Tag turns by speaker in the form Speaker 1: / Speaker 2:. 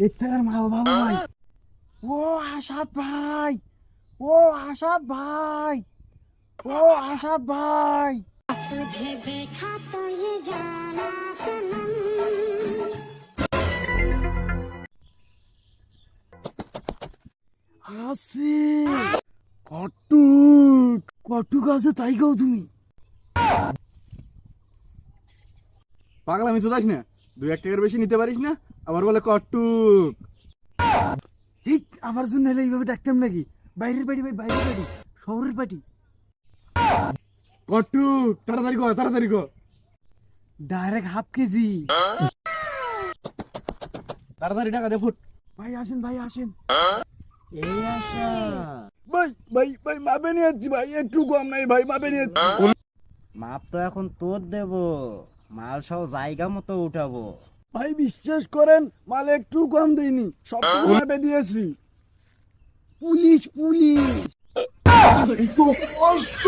Speaker 1: এর টাকার মাল ভালো ভাই। ও আসাদ ভাই, ও আসাদ ভাই, ও আসাদ ভাই।
Speaker 2: तुझे देखा तो ये जाना सनम।
Speaker 1: আছে কটুক, কটুক আছে তাই গাও তুমি।
Speaker 3: পাগলামি চোদাস না, 2-1 টাকার বেশি নিতে পারিস না, আবার বলে কটুক।
Speaker 1: ঠিক আমার জন্য এলে এইভাবে ডাকতাম নাকি? বাইরের পার্টি ভাই, বাইরের পার্টি, শহরের পার্টি।
Speaker 3: কটুক, তাড়াতাড়ি কর, তাড়াতাড়ি কর।
Speaker 1: Direct half KG.
Speaker 3: তাড়াতাড়ি টাকা দে ফুট।
Speaker 1: ভাই আসেন, ভাই আসেন।
Speaker 3: এই আশা ভাই, ভাই ভাই মাপে নিয়ে যাচ্ছি ভাই, একটু কম নাই ভাই, মাপে নিয়ে যাচ্ছি।
Speaker 4: মাপ তো এখন তোর দেব, মাল সব জায়গা মতো উঠাবো।
Speaker 3: ভাই বিশ্বাস করেন, মাল একটু কম দেইনি, সব মাপে দিয়েছি।
Speaker 1: Police police.
Speaker 3: কষ্ট